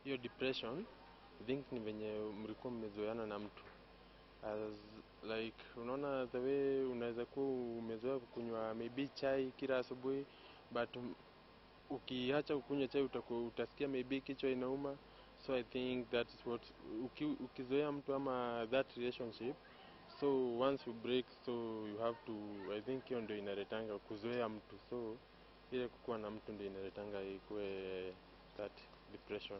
hiyo depression, I think ni venye mlikuwa mmezoeana na mtu. As like unaona the way unaweza kuwa umezoea kunywa maybe chai kila asubuhi, but ukiacha kunywa chai utasikia maybe kichwa inauma. So I think that is what ukizoea mtu ama that relationship, so once you break, so you have to, I think hiyo ndio inaletanga kuzoea mtu. So ile kukuwa na mtu ndio inaletanga ikuwe that depression.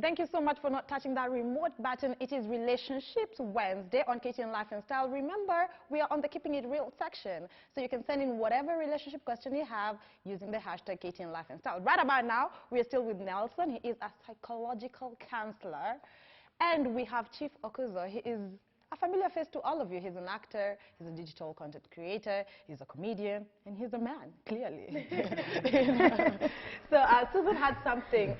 Thank you so much for not touching that remote button. It is Relationships Wednesday on KTN Life and Style. Remember, we are on the Keeping It Real section. So you can send in whatever relationship question you have using the hashtag KTN Life and Style. Right about now, we are still with Nelson. He is a psychological counselor. And we have Chief Okuzo. He is a familiar face to all of you. He's an actor, he's a digital content creator, he's a comedian, and he's a man, clearly. So Susan had something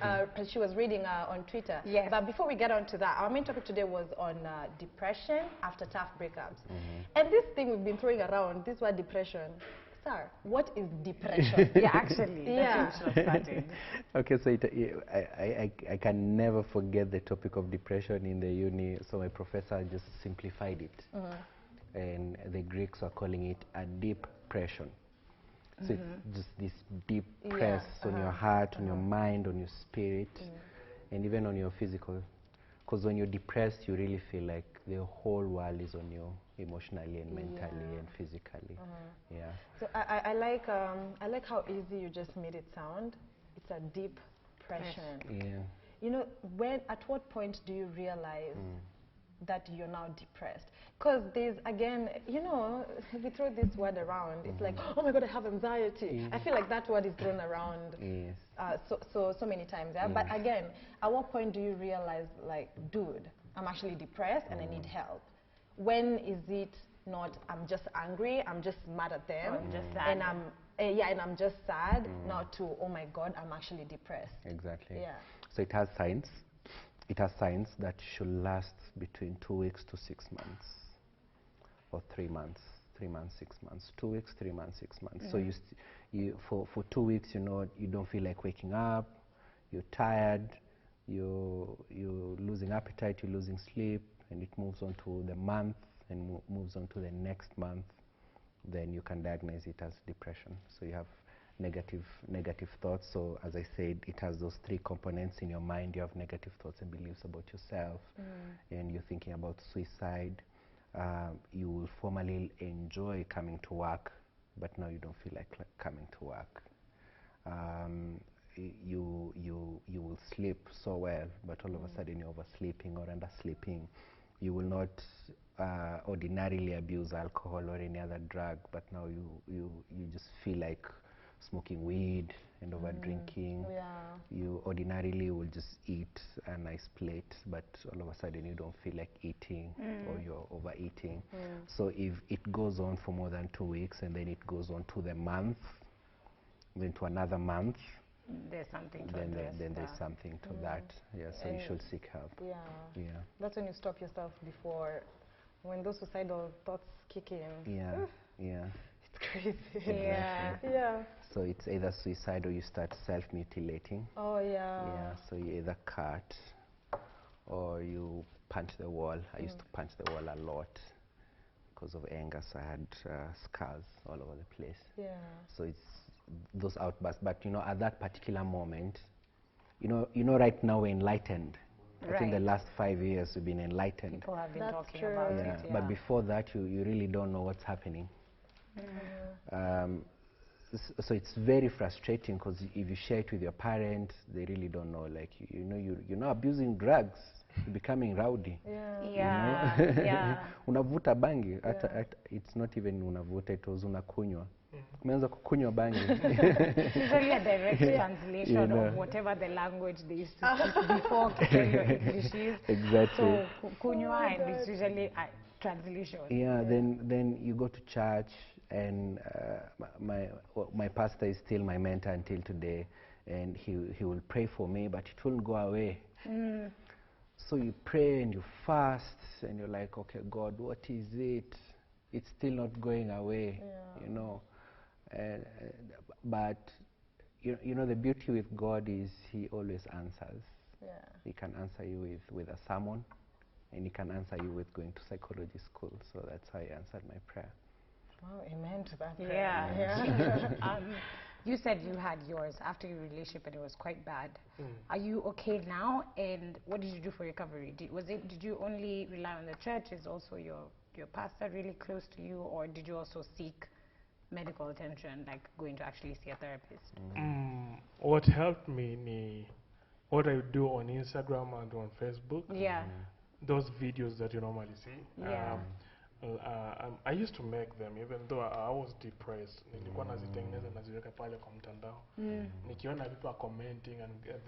she was reading on Twitter. Yes. But before we get on to that, our main topic today was on depression after tough breakups. And this thing we've been throwing around, this word depression. Sir, what is depression? Yeah, actually, that's how we should have started. Okay, so I can never forget the topic of depression in the uni, so my professor just simplified it. And the Greeks are calling it a depression. So it's just this deep press on your heart, on your mind, on your spirit, and even on your physical. Because when you're depressed, you really feel like the whole world is on you, emotionally and mentally and physically. Yeah. So I like how easy you just made it sound. It's a deep depression. Yeah. You know, at what point do you realize that you're now depressed? Because there's, again, you know, we throw this word around. It's like, oh my God, I have anxiety. I feel like that word is thrown around so many times. Yeah? But again, at what point do you realize, like, dude, I'm actually depressed and I need help? When is it not, I'm just angry, I'm just mad at them, I'm just sad. And I'm just sad, not to, oh my God, I'm actually depressed. Exactly. Yeah. So it has signs. It has signs that should last between 2 weeks to 6 months, or 3 months, 3 months, 6 months, 2 weeks, 3 months, 6 months. So for 2 weeks, you know, you don't feel like waking up, you're tired, you're losing appetite, you're losing sleep, and it moves on to the month and moves on to the next month. Then you can diagnose it as depression. So you have negative thoughts. So as I said, it has those 3 components in your mind. You have negative thoughts and beliefs about yourself, and you're thinking about suicide. You will formerly enjoy coming to work, but now you don't feel like coming to work. You will sleep so well, but all of a sudden you're oversleeping or undersleeping. You will not ordinarily abuse alcohol or any other drug, but now you just feel like smoking weed and over drinking. You ordinarily will just eat a nice plate, but all of a sudden you don't feel like eating or you're overeating. So if it goes on for more than 2 weeks and then it goes on to the month, then to another month, There's something to then there's something to that. Yeah, so you should seek help. Yeah. That's when you stop yourself before, when those suicidal thoughts kick in. Yeah. It's crazy. Exactly. Yeah. So it's either suicide or you start self-mutilating. Oh, yeah. Yeah, so you either cut or you punch the wall. I used to punch the wall a lot because of anger, so I had scars all over the place. Yeah. So it's those outbursts, but you know, at that particular moment, you know, right now we're enlightened. I think the last 5 years we've been enlightened. People have been That's talking true. about Yeah, it. Yeah. but before that, you really don't know what's happening. So it's very frustrating because if you share it with your parents, they really don't know. Like, you know, you're not abusing drugs, you're becoming rowdy. Yeah. Unavuta bangi. It's not even unavuta, it was unakunywa. Umeanza kukunywa bangi. It's only a direct translation of whatever the language they used to speak before your English is. Exactly. So kunywa, and it's usually a translation. Yeah, then you go to church, and my pastor is still my mentor until today, and he will pray for me, but it won't go away. So you pray and you fast, and you're like, okay, God, what is it? It's still not going away, you know. But you know, the beauty with God is He always answers. Yeah. He can answer you with a sermon, and He can answer you with going to psychology school. So that's how He answered my prayer. Oh, amen to that. Yeah. You said you had yours after your relationship and it was quite bad. Are you okay now? And what did you do for recovery? Did you only rely on the church? Is also your pastor really close to you, or did you also seek medical attention, like going to actually see a therapist? What helped me, what I do on Instagram and on Facebook, Yeah. those videos that you normally see. Yeah. I used to make them even though I was depressed. Nilikuwa nazitengeneza naziweka pale kwa mtandao. Nikiona people are commenting and get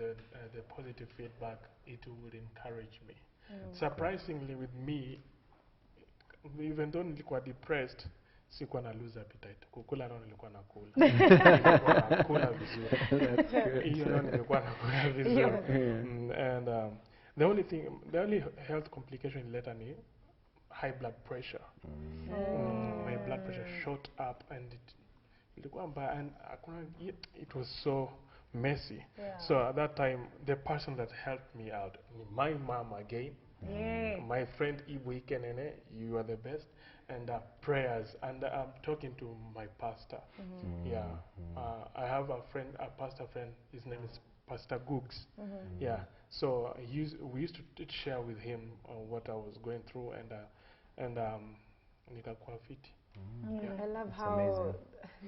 the positive feedback, it would encourage me. Surprisingly with me, even though nilikuwa depressed, sikuwa na lose appetite. Kukula nao nilikuwa nakula. Nilikuwa nakula vizuri. Hiyo nao nilikuwa nakula vizuri. And the only health complication later ni high blood pressure. My blood pressure shot up and it was so messy. Yeah. So at that time, the person that helped me out, my mom again, my friend Ibu Ikenene, you are the best, and prayers, and I'm talking to my pastor. Yeah, I have a pastor friend, his name is Pastor Googs. Yeah, so we used to share with him what I was going through, and nikakuwa fiti. I love It's how amazing.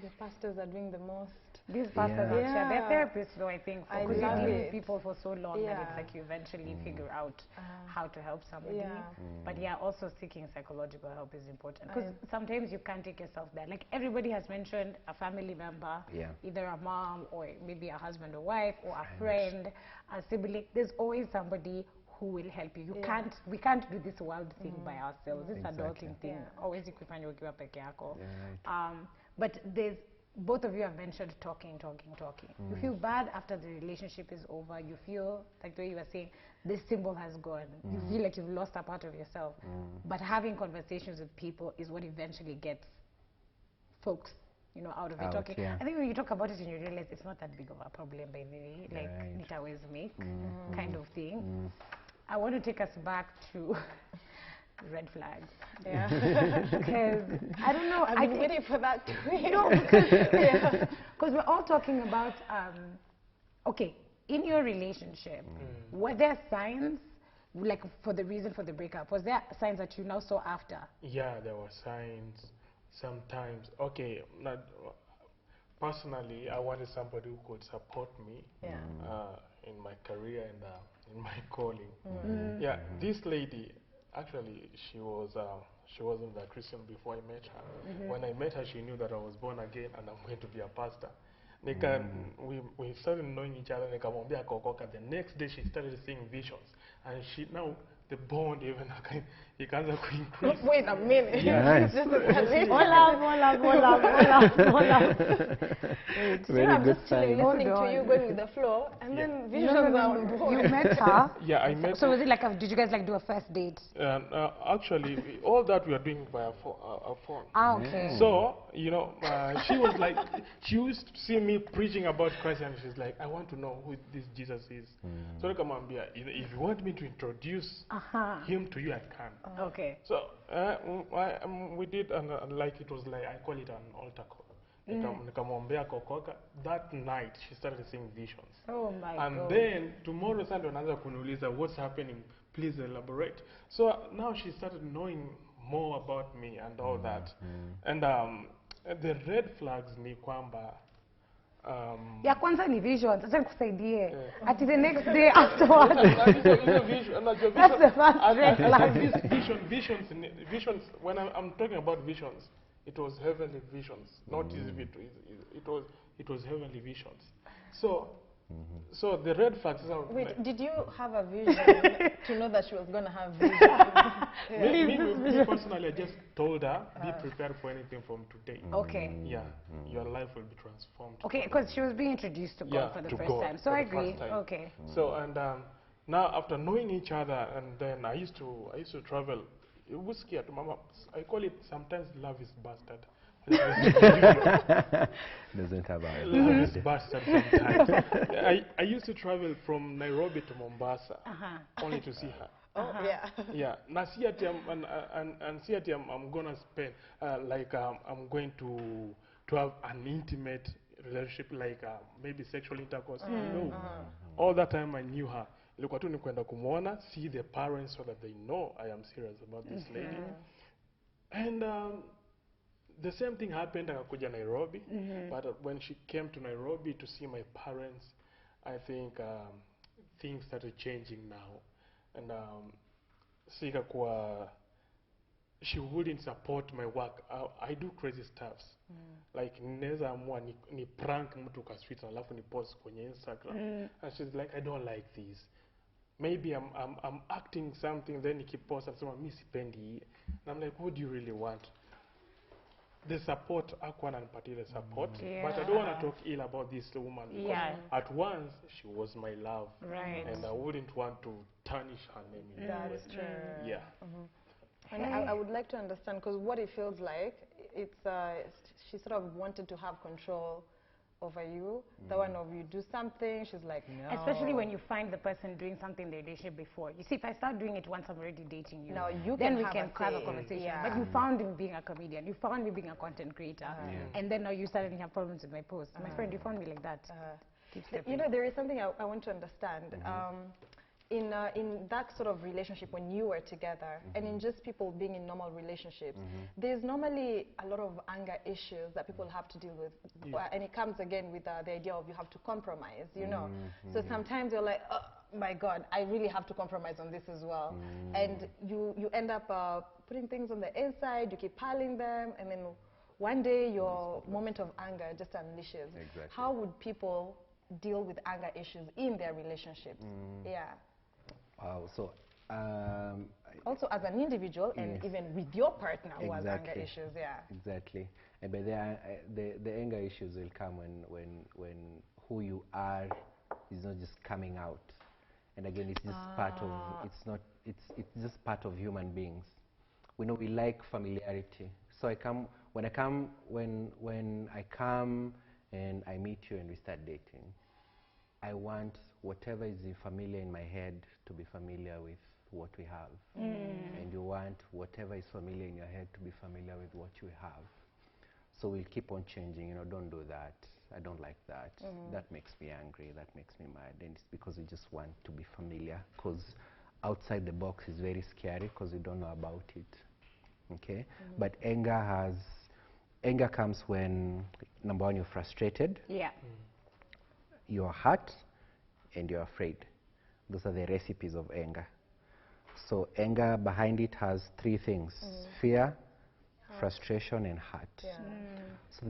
the pastors are doing the most. These pastors are Yeah. they're therapists though, I think, I because you love deal it. with people for so long that Yeah. it's like you eventually figure out how to help somebody. Yeah. But yeah, also seeking psychological help is important, because sometimes you can't take yourself there. Like everybody has mentioned a family member, either a mom or maybe a husband or wife or a friend, a sibling. There's always somebody who will help you. We can't do this world thing by ourselves. This adulting thing. Always ukifanya ukiwa peke yako. But both of you have mentioned talking. You feel bad after the relationship is over. You feel like the way you were saying, this symbol has gone. You feel like you've lost a part of yourself. But having conversations with people is what eventually gets folks, out of it. Talking. Yeah. I think when you talk about it and you realize it's not that big of a problem by the way, like it always make kind of thing. I want to take us back to red flags. Yeah. Because I don't know. I've been waiting for that to because we're all talking about okay, in your relationship, were there signs, like for the reason for the breakup? Was there signs that you now saw after? Yeah, there were signs. Sometimes, okay, personally, I wanted somebody who could support me in my career and in my calling. Yeah, this lady, actually, she wasn't a Christian before I met her. When I met her, she knew that I was born again and I'm going to be a pastor. We started knowing each other. The next day, she started seeing visions, and now the bond even ikaanza increase. Wait a minute. Yes. Hold up. Very I'm good just sign. listening to you going with the flow, and then visions are on board. You met her. Yeah, I met. So was it like did you guys like do a first date? Actually, all that we are doing via phone. Okay. So she was like, she used to see me preaching about Christ, and she's like, I want to know who this Jesus is. So if you want me to introduce him to you, I can. Okay. So we did, and like it was like, I call it an altar call. Nikamwombea kokoka. That night she started seeing visions. Oh my God. And then tomorrow Sunday anaanza kuniuliza what's happening, please elaborate. So now she started knowing more about me and all that. And the red flags ni kwamba ya kwanza ni visions. Acha nikusaidie. At the next day afterwards. That's the first red flag. Visions. When I'm talking about visions, it was heavenly visions, not easy. It was heavenly visions. So the red flags are. Wait, did you have a vision to know that she was going to have vision? Me personally, I just told her, be prepared for anything from today. Okay. Yeah, your life will be transformed. Okay, because she was being introduced to God for the first time. So I agree. Okay. So and now after knowing each other, and then I used to travel. It was scared, Mama. I call it sometimes love is bastard. Doesn't have a This bastard sometimes. I used to travel from Nairobi to Mombasa only to see her. Oh, yeah. Yeah, now see at and see at I'm gonna spend I'm going to have an intimate relationship like maybe sexual intercourse. No, all that time I knew her. Ilikuwa tu ni kwenda kumwona, see the parents so that they know I am serious about this lady. And the same thing happened akakuja Nairobi, but when she came to Nairobi to see my parents, I think things started changing now. And she wouldn't support my work. I do crazy stuffs. Like ninaweza amua ni prank mtu kwa street alafu ni post kwenye Instagram. And she's like, I don't like this. Maybe I'm acting something, then nikipost asema mimi sipendi. And I'm like, what do you really want? The support, akuwa ananipatia the support, but I don't want to talk ill about this woman because at once she was my love, and I wouldn't want to tarnish her name. That's true. Yeah. And I would like to understand, because what it feels like, it's she sort of wanted to have control over you. The one of you do something, she's like, no. Especially when you find the person doing something they did before. You see, if I start doing it once I'm already dating you, no, you then can we have can have a conversation. Yeah. But you found me being a comedian. You found me being a content creator. And then now you suddenly have problems with my posts. My friend, you found me like that. You know, there is something I want to understand. In that sort of relationship when you were together, and in just people being in normal relationships, there's normally a lot of anger issues that people have to deal with, and it comes again with the idea of you have to compromise, you know. So sometimes you're like, oh my God, I really have to compromise on this as well, and you end up putting things on the inside, you keep piling them, and then one day your moment of anger just unleashes. Exactly. How would people deal with anger issues in their relationships? Yeah. Wow. So also as an individual and even with your partner who has anger issues, Exactly. But the anger issues will come when who you are is not just coming out. And again, it's just part of, it's just part of human beings. We know we like familiarity. So when I come and I meet you and we start dating, I want whatever is familiar in my head to be familiar with what we have. And you want whatever is familiar in your head to be familiar with what you have. So we'll keep on changing, you know, don't do that. I don't like that. That makes me angry, that makes me mad. And it's because we just want to be familiar, because outside the box is very scary because we don't know about it. Okay? But anger comes when, number one, you're frustrated. You're hurt and you're afraid. Those are the recipes of anger. So anger behind it has three things: fear, frustration, and hurt. So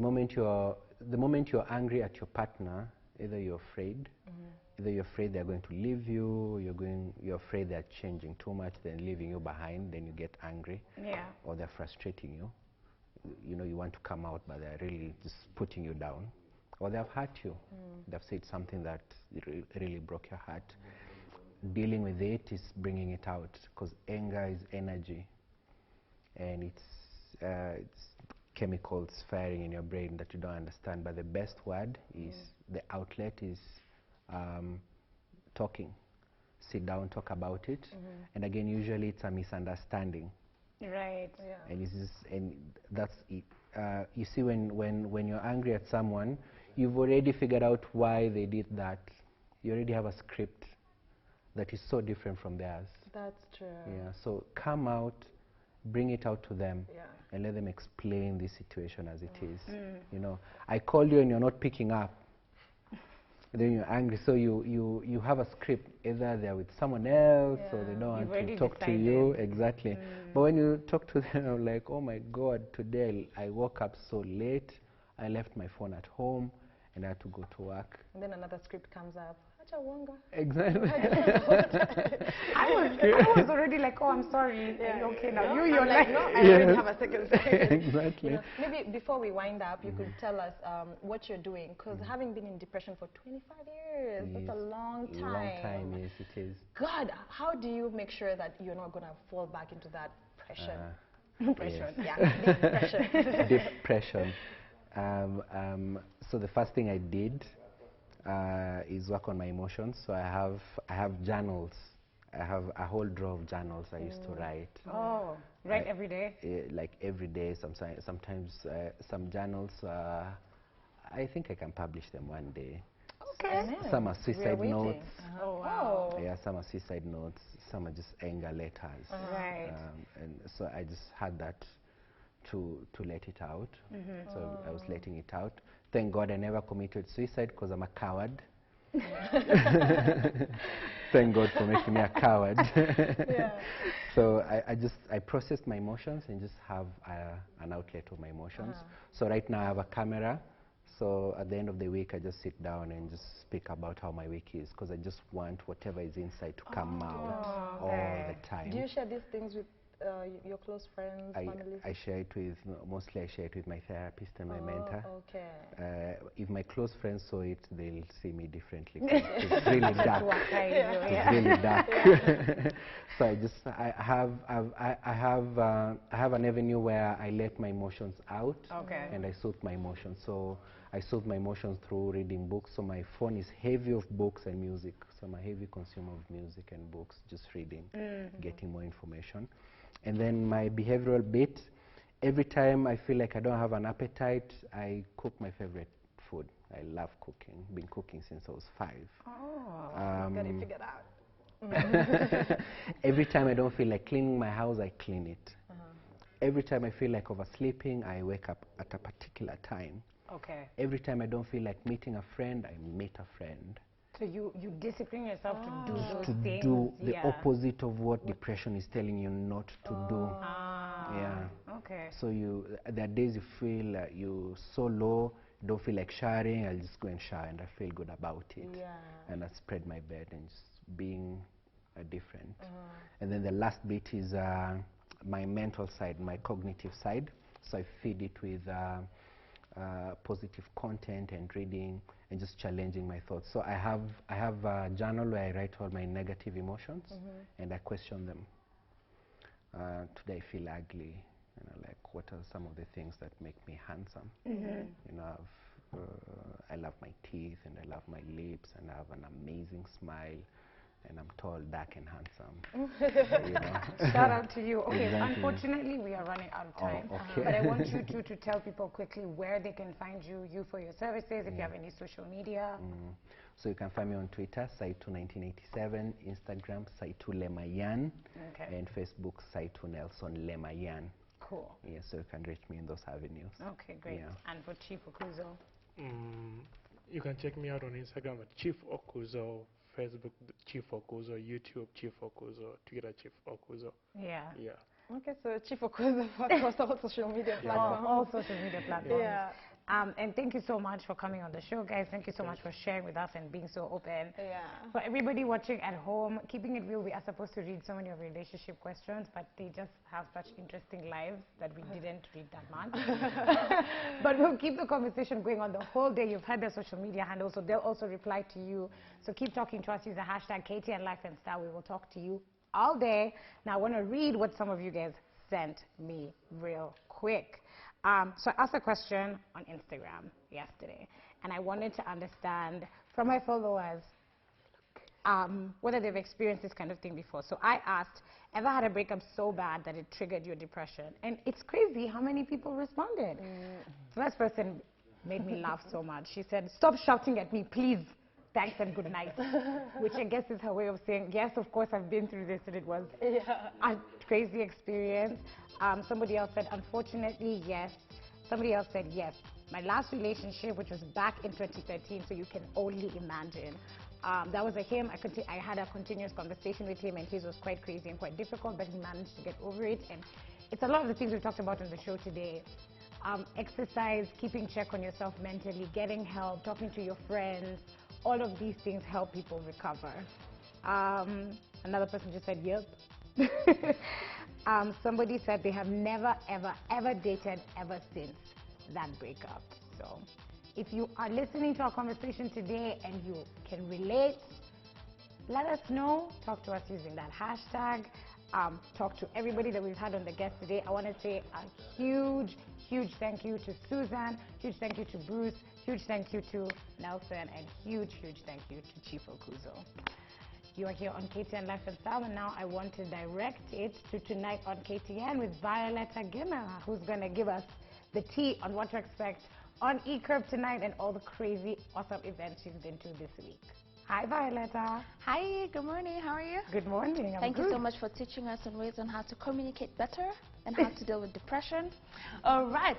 the moment you're angry at your partner, either you're afraid, either you're afraid they're going to leave you, you're afraid they're changing too much, then leaving you behind, then you get angry, or they're frustrating you. You know, you want to come out, but they're really just putting you down. Or they've hurt you. They've said something that really broke your heart. Dealing with it is bringing it out, because anger is energy, and it's chemicals firing in your brain that you don't understand. But the best word is, the outlet is talking. Sit down, talk about it. And again, usually it's a misunderstanding. Right. And it's just, and that's it. You see, when you're angry at someone, you've already figured out why they did that. You already have a script that is so different from theirs. That's true. Yeah. So come out, bring it out to them, and let them explain the situation as it is. You know, I call you and you're not picking up. Then you're angry, so you have a script. Either they're with someone else, or they don't want to talk to you. Exactly. But when you talk to them, I'm like, oh my God, today I woke up so late. I left my phone at home, and I had to go to work. And then another script comes up. Exactly. I was already like, oh, I'm sorry. Okay, now you're like, no, I didn't have a second script. Exactly. You know, maybe before we wind up, you could tell us what you're doing, because having been in depression for 25 years, that's a long time. Long time, yes, it is. God, how do you make sure that you're not going to fall back into that depression? Depression. Yeah, depression. Depression. So the first thing I did is work on my emotions. So I have journals. I have a whole drawer of journals I used to write. Oh, write every day? Like every day. Sometimes some journals. I think I can publish them one day. Okay. Some are suicide notes. Oh, wow. Yeah, some are suicide notes. Some are just anger letters. Right. And so I just had that to let it out. So I was letting it out. Thank God I never committed suicide because I'm a coward. Thank God for making me a coward. So I processed my emotions and just have an outlet of my emotions. So right now I have a camera. So at the end of the week, I just sit down and just speak about how my week is, because I just want whatever is inside to come out all the time. Do you share these things with your close friends, family? I share it with, mostly I share it with my therapist and my mentor. Okay. If my close friends saw it, they'll see me differently. It's really dark. It's really dark. So I have an avenue where I let my emotions out, and I soothe my emotions. So I soothe my emotions through reading books. So my phone is heavy of books and music. So I'm a heavy consumer of music and books, just reading, getting more information. And then my behavioral bit, every time I feel like I don't have an appetite, I cook my favorite food. I love cooking. Been cooking since I was 5. Got it figured out. Every time I don't feel like cleaning my house, I clean it. Every time I feel like oversleeping, I wake up at a particular time. Okay. Every time I don't feel like meeting a friend, I meet a friend. So you discipline yourself to do those things? To do the opposite of what depression is telling you not to do. Yeah. Okay. So there are days you feel you're so low, don't feel like showering, I'll just go and shower and I feel good about it. Yeah. And I spread my bed and just being different. And then the last bit is my mental side, my cognitive side. So I feed it with positive content and reading and just challenging my thoughts. So I have a journal where I write all my negative emotions and I question them. Today I feel ugly. Like what are some of the things that make me handsome? I love my teeth and I love my lips and I have an amazing smile. And I'm tall, dark, and handsome. Shout out to you. Okay, Exactly. Unfortunately, we are running out of time. Okay. But I want you to tell people quickly where they can find you for your services, if you have any social media. So you can find me on Twitter, Saitu1987, Instagram, Saitu Lemayan, and Facebook, Saitu Nelson Lemayan. Cool. Yeah, so you can reach me in those avenues. Okay, great. Yeah. And for Chief Okuzo? You can check me out on Instagram at Chief Okuzo, Facebook Chief Okuzo, YouTube Chief Okuzo, Twitter Chief Okuzo. Yeah. Yeah. Okay, so Chief Okuzo across all social media platforms. All social media platforms. Yeah. And thank you so much for coming on the show, guys. Thank you so much for sharing with us and being so open. Yeah. For everybody watching at home, keeping it real, we are supposed to read so many of relationship questions, but they just have such interesting lives that we didn't read that much. But we'll keep the conversation going on the whole day. You've had their social media handles, so they'll also reply to you. So keep talking to us. Use the hashtag KTN Life and Style. We will talk to you all day. Now, I want to read what some of you guys sent me real quick. So I asked a question on Instagram yesterday, and I wanted to understand from my followers whether they've experienced this kind of thing before. So I asked, ever had a breakup so bad that it triggered your depression? And it's crazy how many people responded. The first person made me laugh so much. She said, "Stop shouting at me, please. Thanks and good night." Which I guess is her way of saying, yes, of course, I've been through this, and it was a crazy experience. Somebody else said, unfortunately, yes. Somebody else said, yes. My last relationship, which was back in 2013, so you can only imagine. That was him. I had a continuous conversation with him, and his was quite crazy and quite difficult, but he managed to get over it. And it's a lot of the things we've talked about on the show today. Exercise, keeping check on yourself mentally, getting help, talking to your friends. All of these things help people recover. Another person just said, yep. Somebody said they have never, ever, ever dated ever since that breakup. So if you are listening to our conversation today and you can relate, let us know. Talk to us using that hashtag. talk to everybody that we've had on the guest today. I want to say a huge thank you to Susan, huge thank you to Bruce, huge thank you to Nelson, and huge thank you to Chief Okuzo. You are here on KTN Life and Style, and now I want to direct it to Tonight on KTN with Violetta Gimmer, who's going to give us the tea on what to expect on E-Curve tonight and all the crazy, awesome events she's been to this week. Hi, Violetta. Hi, good morning. How are you? Good morning. Thank you so much for teaching us on ways on how to communicate better and how to deal with depression. All right.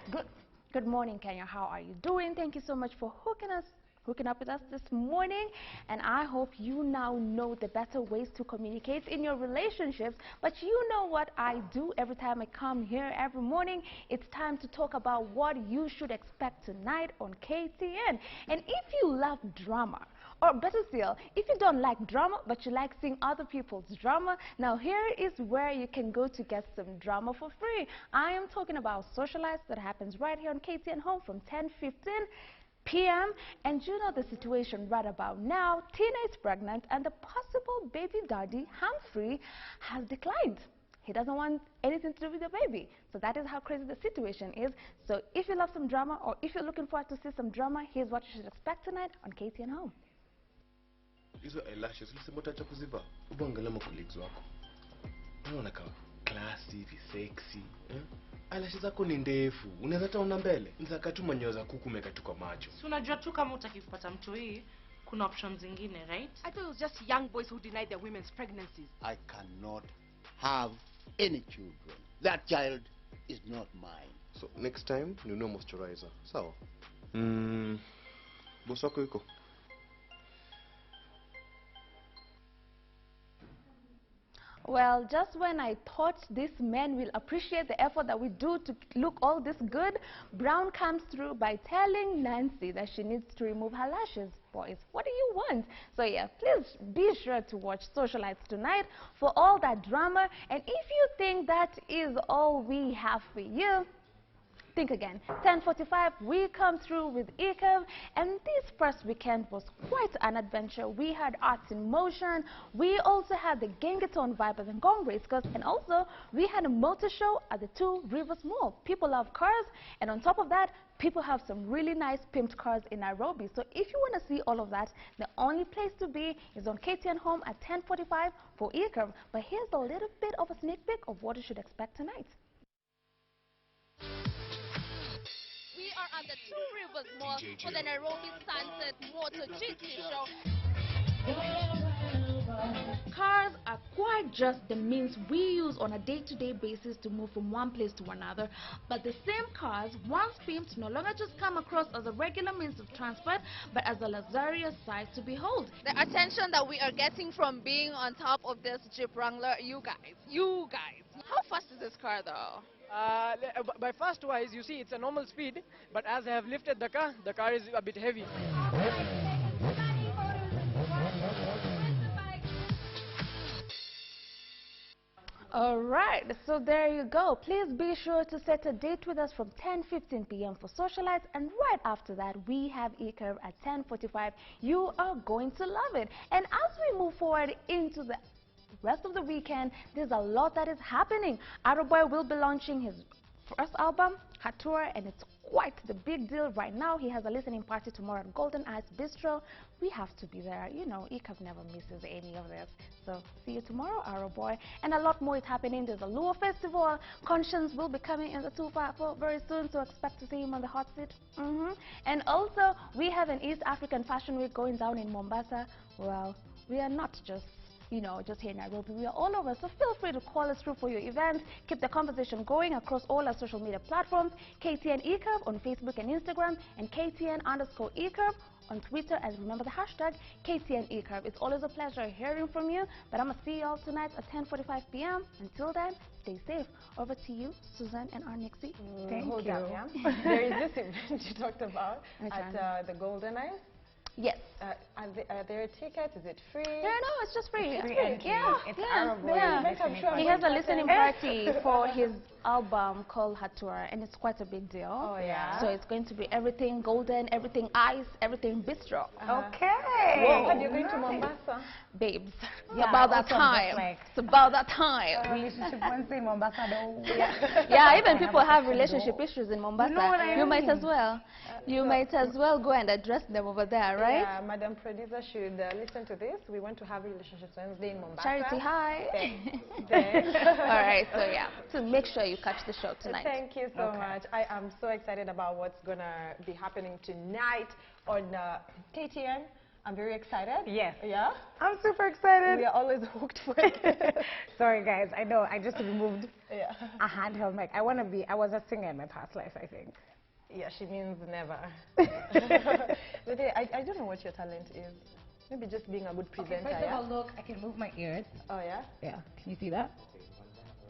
Good morning, Kenya. How are you doing? Thank you so much for hooking up with us this morning, and I hope you now know the better ways to communicate in your relationships. But you know what I do every time I come here every morning? It's time to talk about what you should expect tonight on KTN. And if you love drama, or better still, if you don't like drama but you like seeing other people's drama, now here is where you can go to get some drama for free. I am talking about Socialize that happens right here on KTN Home from 10:15 p.m. And you know the situation right about now. Tina is pregnant and the possible baby daddy, Humphrey, has declined. He doesn't want anything to do with the baby. So that is how crazy the situation is. So if you love some drama, or if you're looking forward to see some drama, here's what you should expect tonight on KTN Home. Hizo eyelashes ulisema utacha kuziba, ubangalia colleagues wako. Unaona kama classy, hivi sexy, eyelashes zako ni ndefu, unaweza taona mbele. Nzaka tu manyoza kuku meka kwa macho. Si unajua tu kama utakipata mtu hii, kuna options zingine, right? I thought it was just young boys who denied their women's pregnancies. I cannot have any children. That child is not mine. So next time, nunua moisturizer. Sawa? Boss wako yuko? Well, just when I thought these men will appreciate the effort that we do to look all this good, Brown comes through by telling Nancy that she needs to remove her lashes. Boys, what do you want? So yeah, please be sure to watch Socialites tonight for all that drama. And if you think that is all we have for you, think again. 10:45, we come through with E-Curve, and this first weekend was quite an adventure. We had Arts in Motion, we also had the Gengeton Vipers and Gong Race, and also we had a motor show at the Two Rivers Mall. People love cars, and on top of that, people have some really nice pimped cars in Nairobi. So if you want to see all of that, the only place to be is on KTN Home at 10:45 for E-Curve. But here's a little bit of a sneak peek of what you should expect tonight. We are at the Two Rivers Mall for the Nairobi Sunset Motor GT show. Cars are quite just the means we use on a day-to-day basis to move from one place to another. But the same cars, once pimped, no longer just come across as a regular means of transport, but as a luxurious sight to behold. The attention that we are getting from being on top of this Jeep Wrangler, you guys. How fast is this car though? By fast wise, you see it's a normal speed, but as I have lifted the car is a bit heavy. All right, so there you go. Please be sure to set a date with us from 10:15 p.m. for Socialites, and right after that, we have E-Curve at 10:45. You are going to love it. And as we move forward into the rest of the weekend, there's a lot that is happening. Aroboy will be launching his first album, Tour, and it's quite the big deal right now. He has a listening party tomorrow at Golden Ice Bistro. We have to be there. You know, E-Curve never misses any of this. So see you tomorrow, Aroboy. And a lot more is happening. There's a Luo Festival. Conscience will be coming in the 254 very soon, so expect to see him on the hot seat. And also, we have an East African Fashion Week going down in Mombasa. Well, we are not just just here in Nairobi. We are all over, so feel free to call us through for your events. Keep the conversation going across all our social media platforms. KTN E-Curve on Facebook and Instagram, and KTN_E-Curve on Twitter. And remember the hashtag KTN E-Curve. It's always a pleasure hearing from you, but I'm going to see you all tonight at 10:45 p.m. Until then, stay safe. Over to you, Suzanne and our Nixie. Thank you. Up, yeah? There is this event you talked about at the Golden Ice. Yes. Are there tickets? Is it free? No, it's just free. It's free. Yeah. It's Arab. He has a listening party for his album called Hatua, and it's quite a big deal. Oh, yeah. So it's going to be everything golden, everything ice, everything bistro. Okay. Whoa. Are you going to Mombasa? Babes, it's Yeah, about that also just time. like It's about that time. relationship Wednesday in Mombasa, though. Yeah, even people have relationship issues in Mombasa. You know what I You might mean? as well. You might as well go and address them over there, right? Yeah, Madam Producer should listen to this. We want to have Relationships Wednesday in Mombasa. Charity, hi. Thanks. All right, so yeah, so make sure you catch the show tonight. Thank you so much. I am so excited about what's going to be happening tonight on KTN. I'm very excited. Yes. Yeah? I'm super excited. We are always hooked for it. Sorry, guys. I know. I just removed a handheld mic. I was a singer in my past life, I think. Yeah, she means never. But I don't know what your talent is. Maybe just being a good presenter. Okay, first of all, look, I can move my ears. Oh, yeah? Yeah. Can you see that?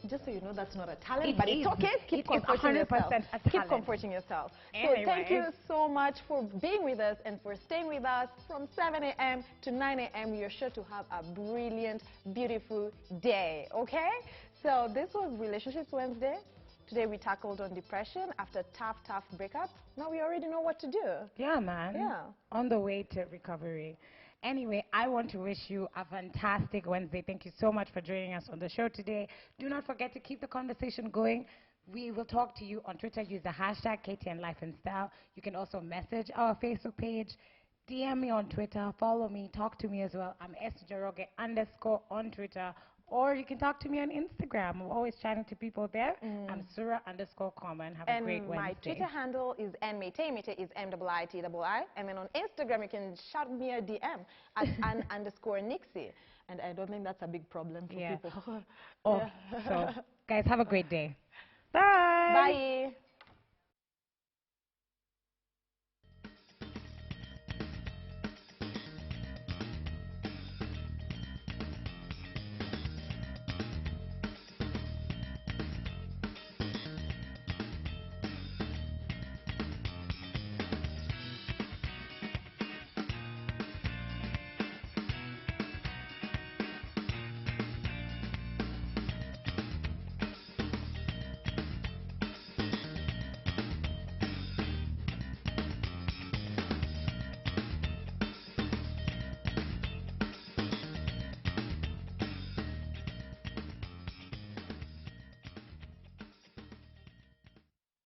Just so you know, that's not a talent, It but is. it's okay. Keep comforting yourself. Keep comforting yourself. So thank you so much for being with us and for staying with us from 7 a.m. to 9 a.m. You're sure to have a brilliant, beautiful day, okay? So this was Relationships Wednesday. Today we tackled on depression after tough breakup. Now we already know what to do. Yeah, man. Yeah. On the way to recovery. Anyway, I want to wish you a fantastic Wednesday. Thank you so much for joining us on the show today. Do not forget to keep the conversation going. We will talk to you on Twitter. Use the hashtag KTN Life and Style. You can also message our Facebook page. DM me on Twitter. Follow me. Talk to me as well. I'm _Jaroge_ on Twitter. Or you can talk to me on Instagram. I'm always chatting to people there. I'm Sura_Common. Have a great Wednesday. And my Twitter handle is nmate. Mate is MIITII. And then on Instagram, you can shout me a DM at _Nixie. And I don't think that's a big problem for people. So, guys, have a great day. Bye. Bye.